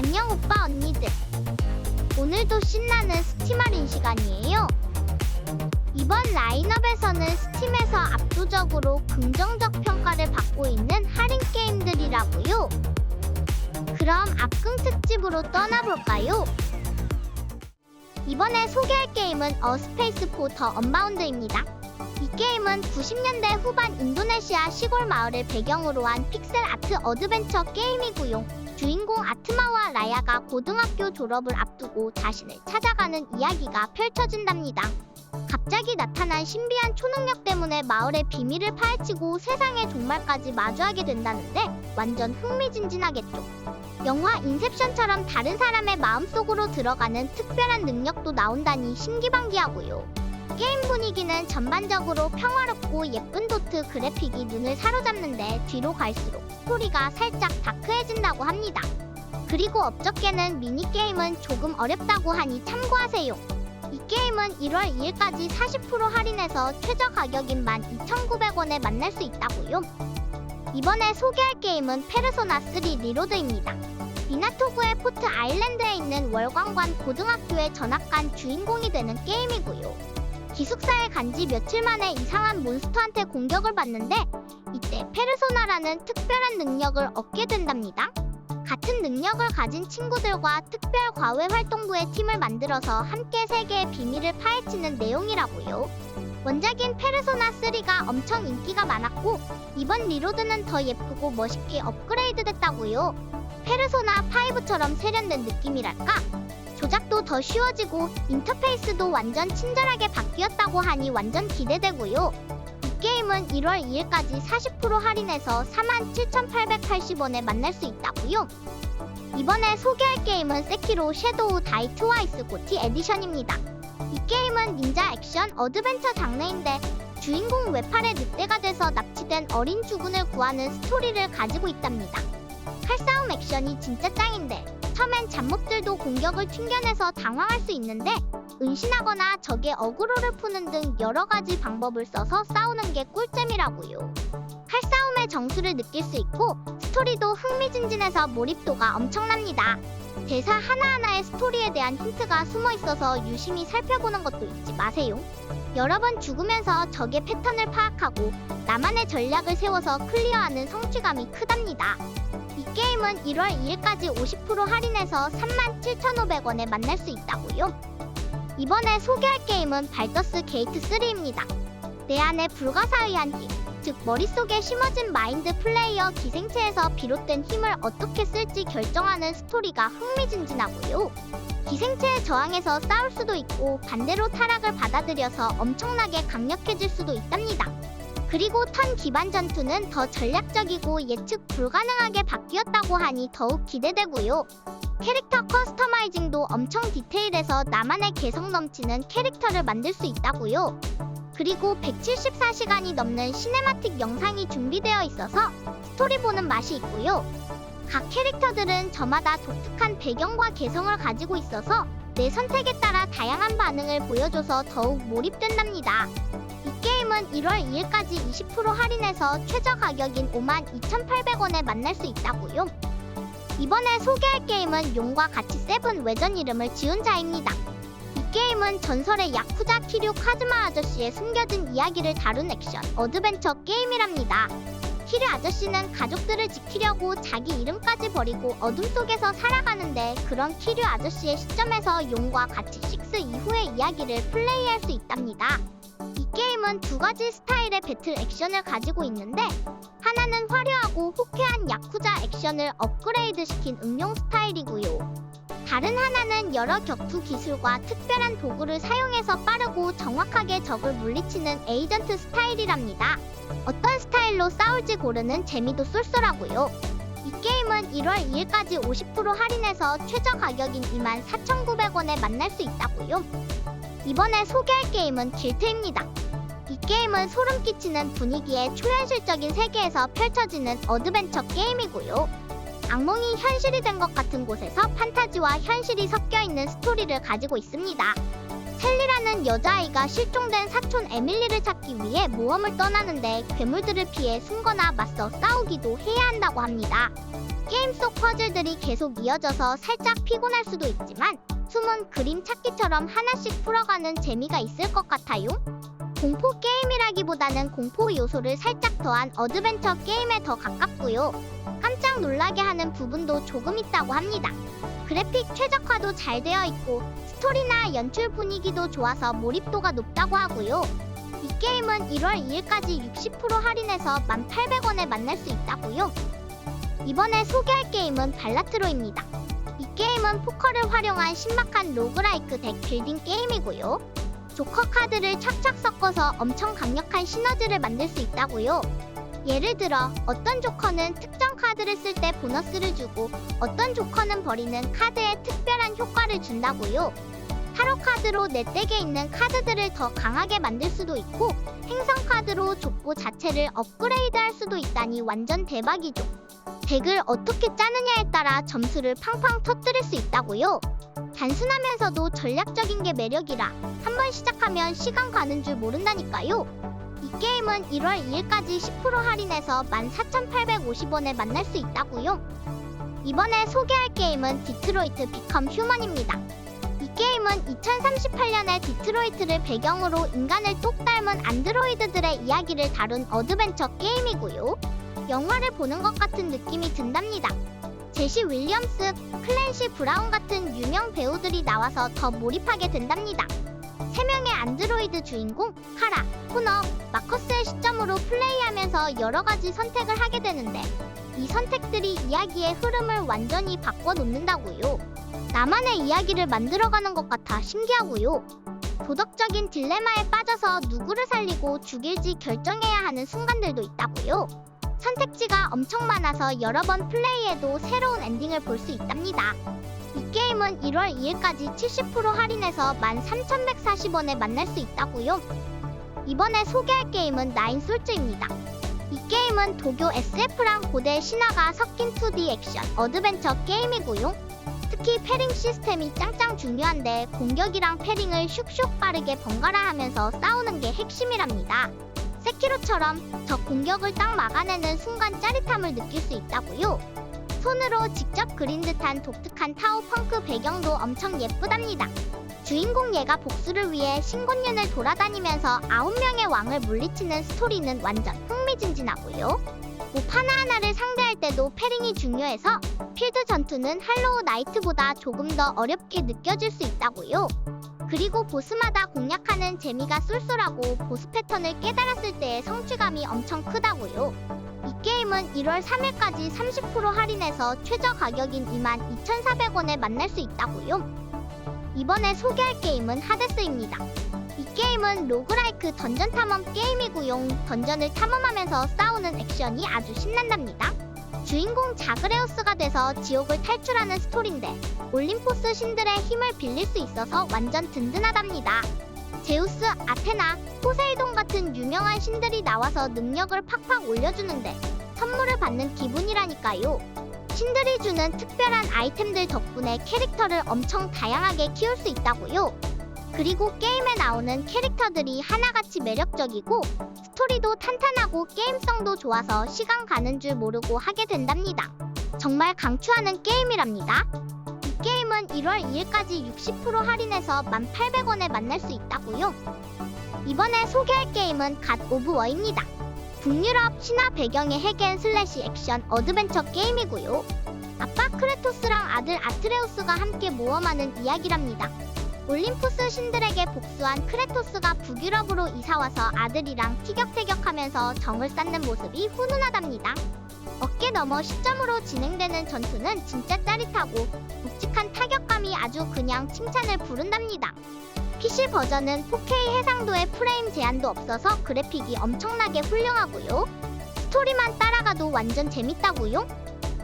안녕 오빠 언니들. 오늘도 신나는 스팀할인 시간이에요. 이번 라인업에서는 스팀에서 압도적으로 긍정적 평가를 받고 있는 할인 게임들이라고요. 그럼 압금 특집으로 떠나볼까요? 이번에 소개할 게임은 어 스페이스 포 더 언바운드입니다. 이 게임은 90년대 후반 인도네시아 시골 마을을 배경으로 한 픽셀 아트 어드벤처 게임이고요. 주인공 아트마와 라야가 고등학교 졸업을 앞두고 자신을 찾아가는 이야기가 펼쳐진답니다. 갑자기 나타난 신비한 초능력 때문에 마을의 비밀을 파헤치고 세상의 종말까지 마주하게 된다는데 완전 흥미진진하겠죠. 영화 인셉션처럼 다른 사람의 마음속으로 들어가는 특별한 능력도 나온다니 신기반기하고요. 게임 분위기는 전반적으로 평화롭고 예쁜 도트 그래픽이 눈을 사로잡는데 뒤로 갈수록 스토리가 살짝 다크해진다고 합니다. 그리고 업적계는 미니게임은 조금 어렵다고 하니 참고하세요. 이 게임은 1월 2일까지 40% 할인해서 최저 가격인 12,900원에 만날 수 있다고요. 이번에 소개할 게임은 페르소나 3 리로드입니다. 미나토구의 포트 아일랜드에 있는 월광관 고등학교에 전학간 주인공이 되는 게임이고요. 기숙사에 간 지 며칠 만에 이상한 몬스터한테 공격을 받는데 이때 페르소나라는 특별한 능력을 얻게 된답니다. 같은 능력을 가진 친구들과 특별 과외 활동부의 팀을 만들어서 함께 세계의 비밀을 파헤치는 내용이라고요. 원작인 페르소나 3가 엄청 인기가 많았고 이번 리로드는 더 예쁘고 멋있게 업그레이드 됐다고요. 페르소나 5처럼 세련된 느낌이랄까? 조작도 더 쉬워지고 인터페이스도 완전 친절하게 바뀌었다고 하니 완전 기대되고요. 이 게임은 1월 2일까지 40% 할인해서 47,880원에 만날 수 있다고요. 이번에 소개할 게임은 세키로 섀도우 다이 트와이스 고티 에디션입니다. 이 게임은 닌자 액션 어드벤처 장르인데 주인공 외팔의 늑대가 돼서 납치된 어린 주군을 구하는 스토리를 가지고 있답니다. 칼싸움 액션이 진짜 짱인데 처음엔 잡몹들도 공격을 튕겨내서 당황할 수 있는데 은신하거나 적의 어그로를 푸는 등 여러가지 방법을 써서 싸우는 게 꿀잼이라고요. 칼싸움의 정수를 느낄 수 있고 스토리도 흥미진진해서 몰입도가 엄청납니다. 대사 하나하나의 스토리에 대한 힌트가 숨어 있어서 유심히 살펴보는 것도 잊지 마세요. 여러 번 죽으면서 적의 패턴을 파악하고 나만의 전략을 세워서 클리어하는 성취감이 크답니다. 이 게임은 1월 2일까지 50% 할인해서 37,500원에 만날 수 있다고요. 이번에 소개할 게임은 발더스 게이트 3입니다. 내 안에 불가사의한 힘, 즉 머릿속에 심어진 마인드 플레이어 기생체에서 비롯된 힘을 어떻게 쓸지 결정하는 스토리가 흥미진진하고요. 기생체에 저항해서 싸울 수도 있고 반대로 타락을 받아들여서 엄청나게 강력해질 수도 있답니다. 그리고 턴 기반 전투는 더 전략적이고 예측 불가능하게 바뀌었다고 하니 더욱 기대되고요. 캐릭터 커스터마이징도 엄청 디테일해서 나만의 개성 넘치는 캐릭터를 만들 수 있다고요. 그리고 174시간이 넘는 시네마틱 영상이 준비되어 있어서 스토리 보는 맛이 있고요. 각 캐릭터들은 저마다 독특한 배경과 개성을 가지고 있어서 내 선택에 따라 다양한 반응을 보여줘서 더욱 몰입된답니다. 이 게임은 1월 2일까지 20% 할인해서 최저 가격인 52,800원에 만날 수 있다고요. 이번에 소개할 게임은 용과 같이 세븐 외전 이름을 지은 자입니다. 이 게임은 전설의 야쿠자 키류 카즈마 아저씨의 숨겨진 이야기를 다룬 액션 어드벤처 게임이랍니다. 키류 아저씨는 가족들을 지키려고 자기 이름까지 버리고 어둠 속에서 살아가는데 그런 키류 아저씨의 시점에서 용과 같이 6 이후의 이야기를 플레이할 수 있답니다. 이 게임은 두 가지 스타일의 배틀 액션을 가지고 있는데 하나는 화려하고 호쾌한 야쿠자 액션을 업그레이드시킨 응용 스타일이고요. 다른 하나는 여러 격투 기술과 특별한 도구를 사용해서 빠르고 정확하게 적을 물리치는 에이전트 스타일이랍니다. 어떤 스타일로 싸울지 고르는 재미도 쏠쏠하고요. 이 게임은 1월 2일까지 50% 할인해서 최저 가격인 24,900원에 만날 수 있다고요. 이번에 소개할 게임은 길트입니다. 이 게임은 소름 끼치는 분위기의 초현실적인 세계에서 펼쳐지는 어드벤처 게임이고요. 악몽이 현실이 된 것 같은 곳에서 판타지와 현실이 섞여 있는 스토리를 가지고 있습니다. 셀리라는 여자아이가 실종된 사촌 에밀리를 찾기 위해 모험을 떠나는데 괴물들을 피해 숨거나 맞서 싸우기도 해야 한다고 합니다. 게임 속 퍼즐들이 계속 이어져서 살짝 피곤할 수도 있지만 숨은 그림 찾기처럼 하나씩 풀어가는 재미가 있을 것 같아요. 공포 게임이라기보다는 공포 요소를 살짝 더한 어드벤처 게임에 더 가깝고요. 깜짝 놀라게 하는 부분도 조금 있다고 합니다. 그래픽 최적화도 잘 되어 있고 스토리나 연출 분위기도 좋아서 몰입도가 높다고 하고요. 이 게임은 1월 2일까지 60% 할인해서 1,800원에 만날 수 있다고요. 이번에 소개할 게임은 발라트로입니다. 이 게임은 포커를 활용한 신박한 로그라이크 덱 빌딩 게임이고요. 조커 카드를 착착 섞어서 엄청 강력한 시너지를 만들 수 있다고요. 예를 들어 어떤 조커는 특정 카드를 쓸 때 보너스를 주고 어떤 조커는 버리는 카드에 특별한 효과를 준다고요. 타로 카드로 내 덱에 있는 카드들을 더 강하게 만들 수도 있고 행성 카드로 족보 자체를 업그레이드할 수도 있다니 완전 대박이죠. 덱을 어떻게 짜느냐에 따라 점수를 팡팡 터뜨릴 수 있다고요. 단순하면서도 전략적인 게 매력이라 한번 시작하면 시간 가는 줄 모른다니까요. 이 게임은 1월 2일까지 10% 할인해서 14,850원에 만날 수 있다고요. 이번에 소개할 게임은 디트로이트 비컴 휴먼입니다. 이 게임은 2038년의 디트로이트를 배경으로 인간을 똑 닮은 안드로이드들의 이야기를 다룬 어드벤처 게임이고요. 영화를 보는 것 같은 느낌이 든답니다. 제시 윌리엄스, 클랜시 브라운 같은 유명 배우들이 나와서 더 몰입하게 된답니다. 3명의 안드로이드 주인공, 카라, 코너, 마커스의 시점으로 플레이하면서 여러가지 선택을 하게 되는데 이 선택들이 이야기의 흐름을 완전히 바꿔놓는다고요. 나만의 이야기를 만들어가는 것 같아 신기하고요. 도덕적인 딜레마에 빠져서 누구를 살리고 죽일지 결정해야 하는 순간들도 있다고요. 선택지가 엄청 많아서 여러 번 플레이해도 새로운 엔딩을 볼 수 있답니다. 이 게임은 1월 2일까지 70% 할인해서 13,140원에 만날 수 있다고요. 이번에 소개할 게임은 나인솔즈입니다. 이 게임은 도교 SF랑 고대 신화가 섞인 2D 액션 어드벤처 게임이고요. 특히 패링 시스템이 짱짱 중요한데 공격이랑 패링을 슉슉 빠르게 번갈아 하면서 싸우는 게 핵심이랍니다. 세키로처럼 적 공격을 딱 막아내는 순간 짜릿함을 느낄 수 있다고요. 손으로 직접 그린 듯한 독특한 타오 펑크 배경도 엄청 예쁘답니다. 주인공 얘가 복수를 위해 신곤윤을 돌아다니면서 9명의 왕을 물리치는 스토리는 완전 흥미진진하고요. 몹 하나하나를 상대할 때도 패링이 중요해서 필드 전투는 할로우 나이트보다 조금 더 어렵게 느껴질 수 있다고요. 그리고 보스마다 공략하는 재미가 쏠쏠하고 보스 패턴을 깨달았을 때의 성취감이 엄청 크다고요. 이 게임은 1월 3일까지 30% 할인해서 최저 가격인 22,400원에 만날 수 있다고요. 이번에 소개할 게임은 하데스입니다. 이 게임은 로그라이크 던전 탐험 게임이고요. 던전을 탐험하면서 싸우는 액션이 아주 신난답니다. 주인공 자그레우스가 돼서 지옥을 탈출하는 스토리인데 올림포스 신들의 힘을 빌릴 수 있어서 완전 든든하답니다. 제우스, 아테나, 포세이돈 같은 유명한 신들이 나와서 능력을 팍팍 올려주는데 선물을 받는 기분이라니까요. 신들이 주는 특별한 아이템들 덕분에 캐릭터를 엄청 다양하게 키울 수 있다고요. 그리고 게임에 나오는 캐릭터들이 하나같이 매력적이고 스토리도 탄탄하고 게임성도 좋아서 시간 가는 줄 모르고 하게 된답니다. 정말 강추하는 게임이랍니다. 이 게임은 1월 2일까지 60% 할인해서 1,800원에 만날 수 있다고요. 이번에 소개할 게임은 갓 오브 워입니다. 북유럽 신화 배경의 핵앤슬래시 액션 어드벤처 게임이고요. 아빠 크레토스랑 아들 아트레우스가 함께 모험하는 이야기랍니다. 올림푸스 신들에게 복수한 크레토스가 북유럽으로 이사와서 아들이랑 티격태격하면서 정을 쌓는 모습이 훈훈하답니다. 어깨 너머 시점으로 진행되는 전투는 진짜 짜릿하고 묵직한 타격감이 아주 그냥 칭찬을 부른답니다. PC 버전은 4K 해상도에 프레임 제한도 없어서 그래픽이 엄청나게 훌륭하고요. 스토리만 따라가도 완전 재밌다고요.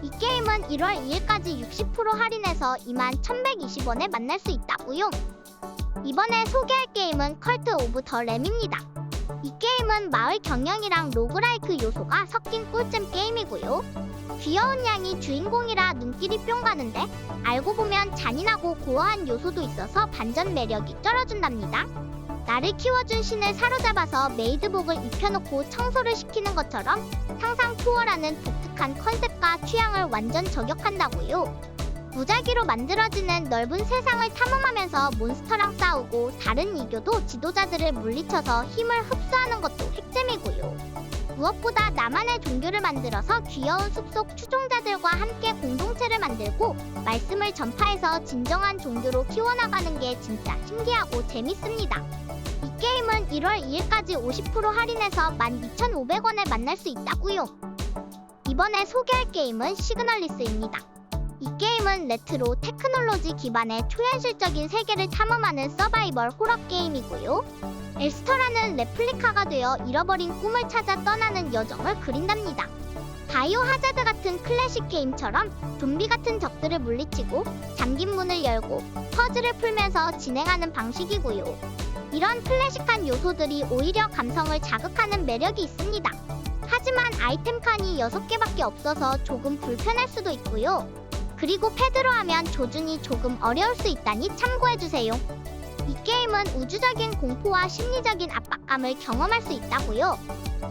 이 게임은 1월 2일까지 60% 할인해서 21,120원에 만날 수 있다고요. 이번에 소개할 게임은 컬트 오브 더 램입니다. 이 게임은 마을 경영이랑 로그라이크 요소가 섞인 꿀잼 게임이고요. 귀여운 양이 주인공이라 눈길이 뿅 가는데 알고 보면 잔인하고 고어한 요소도 있어서 반전 매력이 쩔어준답니다. 나를 키워준 신을 사로잡아서 메이드복을 입혀놓고 청소를 시키는 것처럼 상상 초월하는 독특한 컨셉과 취향을 완전 저격한다고요. 무작위로 만들어지는 넓은 세상을 탐험하면서 몬스터랑 싸우고 다른 이교도 지도자들을 물리쳐서 힘을 흡수하는 것도 핵잼이고요. 무엇보다 나만의 종교를 만들어서 귀여운 숲속 추종자들과 함께 공동체를 만들고 말씀을 전파해서 진정한 종교로 키워나가는 게 진짜 신기하고 재밌습니다. 이 게임은 1월 2일까지 50% 할인해서 12,500원에 만날 수 있다고요. 이번에 소개할 게임은 시그널리스입니다. 이 게임은 레트로 테크놀로지 기반의 초현실적인 세계를 탐험하는 서바이벌 호러 게임이고요. 엘스터라는 레플리카가 되어 잃어버린 꿈을 찾아 떠나는 여정을 그린답니다. 바이오 하자드 같은 클래식 게임처럼 좀비 같은 적들을 물리치고 잠긴 문을 열고 퍼즐을 풀면서 진행하는 방식이고요. 이런 클래식한 요소들이 오히려 감성을 자극하는 매력이 있습니다. 하지만 아이템 칸이 6개밖에 없어서 조금 불편할 수도 있고요. 그리고 패드로 하면 조준이 조금 어려울 수 있다니 참고해주세요. 이 게임은 우주적인 공포와 심리적인 압박감을 경험할 수 있다고요.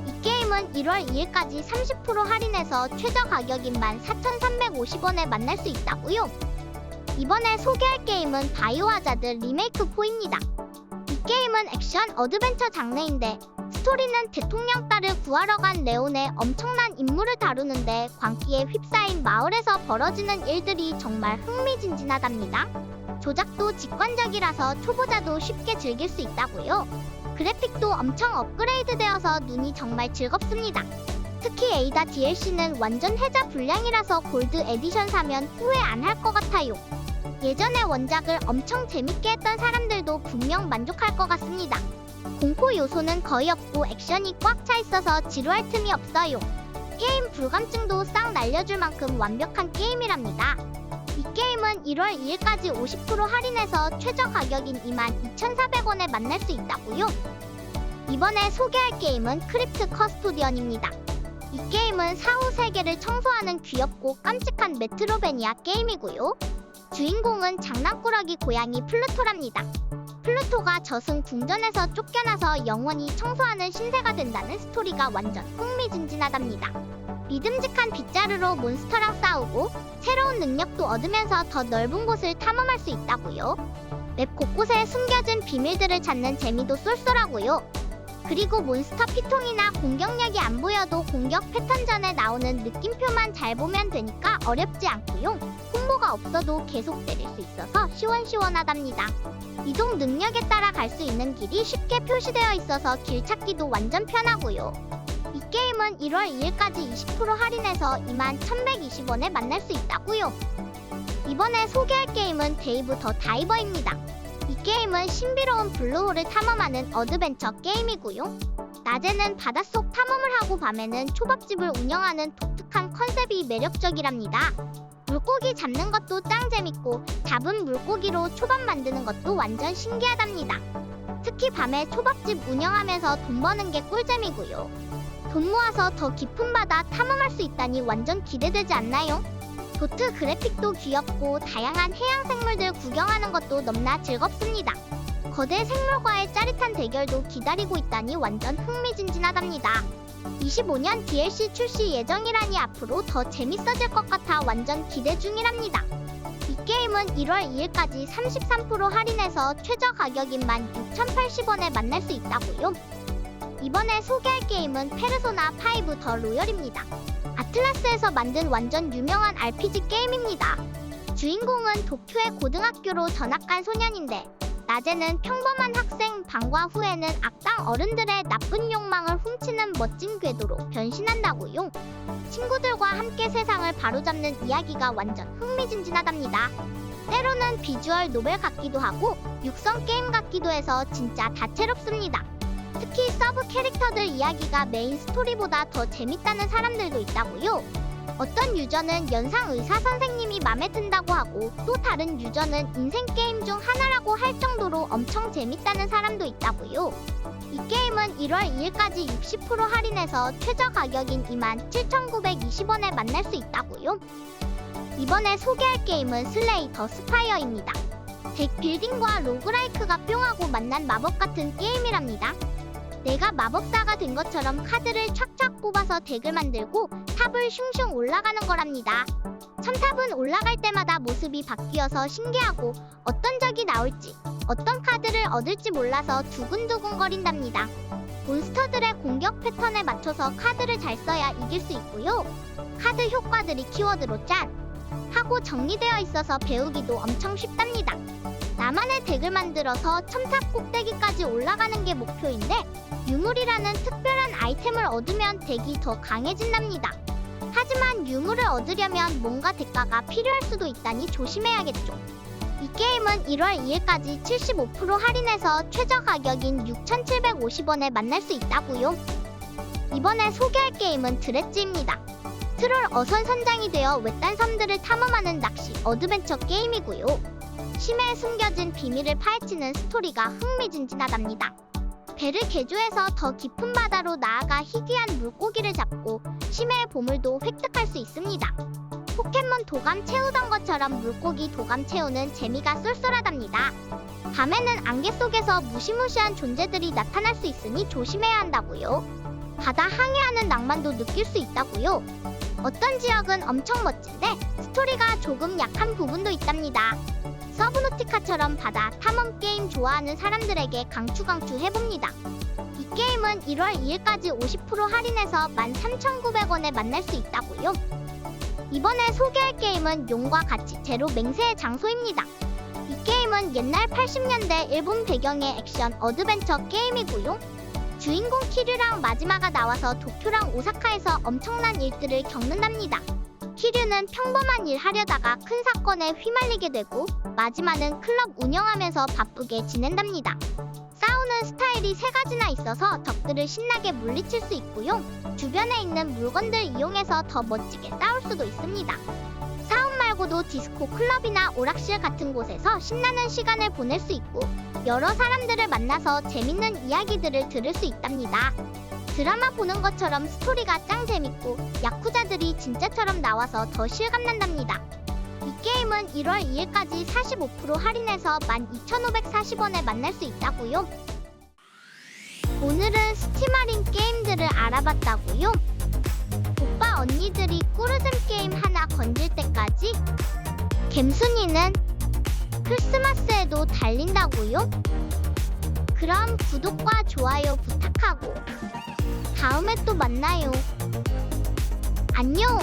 이 게임은 1월 2일까지 30% 할인해서 최저 가격인 14,350원에 만날 수 있다고요. 이번에 소개할 게임은 바이오 하자드 리메이크 4입니다. 이 게임은 액션 어드벤처 장르인데 스토리는 대통령 딸을 구하러 간 레온의 엄청난 임무를 다루는데 광기에 휩싸인 마을에서 벌어지는 일들이 정말 흥미진진하답니다. 조작도 직관적이라서 초보자도 쉽게 즐길 수 있다고요. 그래픽도 엄청 업그레이드되어서 눈이 정말 즐겁습니다. 특히 에이다 DLC는 완전 혜자 분량이라서 골드 에디션 사면 후회 안 할 것 같아요. 예전에 원작을 엄청 재밌게 했던 사람들도 분명 만족할 것 같습니다. 공포 요소는 거의 없고 액션이 꽉 차 있어서 지루할 틈이 없어요. 게임 불감증도 싹 날려줄 만큼 완벽한 게임이랍니다. 이 게임은 1월 2일까지 50% 할인해서 최저 가격인 22,400원에 만날 수 있다고요. 이번에 소개할 게임은 크립트 커스토디언입니다. 이 게임은 사후 세계를 청소하는 귀엽고 깜찍한 메트로베니아 게임이고요. 주인공은 장난꾸러기 고양이 플루토랍니다. 플루토가 저승 궁전에서 쫓겨나서 영원히 청소하는 신세가 된다는 스토리가 완전 흥미진진하답니다. 믿음직한 빗자루로 몬스터랑 싸우고 새로운 능력도 얻으면서 더 넓은 곳을 탐험할 수 있다고요. 맵 곳곳에 숨겨진 비밀들을 찾는 재미도 쏠쏠하고요. 그리고 몬스터 피통이나 공격력이 안 보여도 공격 패턴 전에 나오는 느낌표만 잘 보면 되니까 어렵지 않고요. 홍보가 없어도 계속 때릴 수 있어서 시원시원하답니다. 이동 능력에 따라 갈 수 있는 길이 쉽게 표시되어 있어서 길 찾기도 완전 편하고요. 이 게임은 1월 2일까지 20% 할인해서 21,120원에 만날 수 있다고요. 이번에 소개할 게임은 데이브 더 다이버입니다. 이 게임은 신비로운 블루홀을 탐험하는 어드벤처 게임이고요. 낮에는 바닷속 탐험을 하고 밤에는 초밥집을 운영하는 독특한 컨셉이 매력적이랍니다. 물고기 잡는 것도 짱 재밌고 잡은 물고기로 초밥 만드는 것도 완전 신기하답니다. 특히 밤에 초밥집 운영하면서 돈 버는 게 꿀잼이고요. 돈 모아서 더 깊은 바다 탐험할 수 있다니 완전 기대되지 않나요? 도트 그래픽도 귀엽고 다양한 해양 생물들 구경하는 것도 넘나 즐겁습니다. 거대 생물과의 짜릿한 대결도 기다리고 있다니 완전 흥미진진하답니다. 25년 DLC 출시 예정이라니 앞으로 더 재밌어질 것 같아 완전 기대 중이랍니다. 이 게임은 1월 2일까지 33% 할인해서 최저 가격인 16,080원에 만날 수 있다고요. 이번에 소개할 게임은 페르소나 5 더 로열입니다. 아틀라스에서 만든 완전 유명한 RPG 게임입니다. 주인공은 도쿄의 고등학교로 전학 간 소년인데 낮에는 평범한 학생, 방과 후에는 악당 어른들의 나쁜 욕망을 훔치는 멋진 궤도로 변신한다고요. 친구들과 함께 세상을 바로잡는 이야기가 완전 흥미진진하답니다. 때로는 비주얼 노벨 같기도 하고 육성 게임 같기도 해서 진짜 다채롭습니다. 특히 서브 캐릭터들 이야기가 메인 스토리보다 더 재밌다는 사람들도 있다고요. 어떤 유저는 연상 의사 선생님이 맘에 든다고 하고 또 다른 유저는 인생 게임 중 하나라고 할 정도로 엄청 재밌다는 사람도 있다고요. 이 게임은 1월 2일까지 60% 할인해서 최저 가격인 27,920원에 만날 수 있다고요. 이번에 소개할 게임은 슬레이 더 스파이어입니다. 덱 빌딩과 로그라이크가 뿅하고 만난 마법 같은 게임이랍니다. 내가 마법사가 된 것처럼 카드를 촥촥 뽑아서 덱을 만들고 탑을 슝슝 올라가는 거랍니다. 첨탑은 올라갈 때마다 모습이 바뀌어서 신기하고 어떤 적이 나올지 어떤 카드를 얻을지 몰라서 두근두근 거린답니다. 몬스터들의 공격 패턴에 맞춰서 카드를 잘 써야 이길 수 있고요. 카드 효과들이 키워드로 짠! 하고 정리되어 있어서 배우기도 엄청 쉽답니다. 나만의 덱을 만들어서 첨탑 꼭대기까지 올라가는 게 목표인데 유물이라는 특별한 아이템을 얻으면 덱이 더 강해진답니다. 하지만 유물을 얻으려면 뭔가 대가가 필요할 수도 있다니 조심해야겠죠. 이 게임은 1월 2일까지 75% 할인해서 최저 가격인 6,750원에 만날 수 있다고요. 이번에 소개할 게임은 드레찌입니다. 트롤 어선 선장이 되어 외딴 섬들을 탐험하는 낚시 어드벤처 게임이고요. 심해에 숨겨진 비밀을 파헤치는 스토리가 흥미진진하답니다. 배를 개조해서 더 깊은 바다로 나아가 희귀한 물고기를 잡고 심해의 보물도 획득할 수 있습니다. 포켓몬 도감 채우던 것처럼 물고기 도감 채우는 재미가 쏠쏠하답니다. 밤에는 안개 속에서 무시무시한 존재들이 나타날 수 있으니 조심해야 한다고요. 바다 항해하는 낭만도 느낄 수 있다고요. 어떤 지역은 엄청 멋진데 스토리가 조금 약한 부분도 있답니다. 서브노티카처럼 바다 탐험 게임 좋아하는 사람들에게 강추 해봅니다. 이 게임은 1월 2일까지 50% 할인해서 13,900원에 만날 수 있다고요. 이번에 소개할 게임은 용과 같이 제로 맹세의 장소입니다. 이 게임은 옛날 80년대 일본 배경의 액션 어드벤처 게임이고요. 주인공 키류랑 마지막가 나와서 도쿄랑 오사카에서 엄청난 일들을 겪는답니다. 키류는 평범한 일 하려다가 큰 사건에 휘말리게 되고 마지막은 클럽 운영하면서 바쁘게 지낸답니다. 싸우는 스타일이 3가지나 있어서 적들을 신나게 물리칠 수 있고요. 주변에 있는 물건들 이용해서 더 멋지게 싸울 수도 있습니다. 싸움 말고도 디스코 클럽이나 오락실 같은 곳에서 신나는 시간을 보낼 수 있고 여러 사람들을 만나서 재밌는 이야기들을 들을 수 있답니다. 드라마 보는 것처럼 스토리가 짱 재밌고 야쿠자들이 진짜처럼 나와서 더 실감난답니다. 이 게임은 1월 2일까지 45% 할인해서 12,540원에 만날 수 있다고요. 오늘은 스팀 할인 게임들을 알아봤다고요. 오빠 언니들이 꿀잼 게임 하나 건질 때까지 갬순이는 크리스마스에도 달린다고요? 그럼 구독과 좋아요 부탁하고 다음에 또 만나요. 안녕!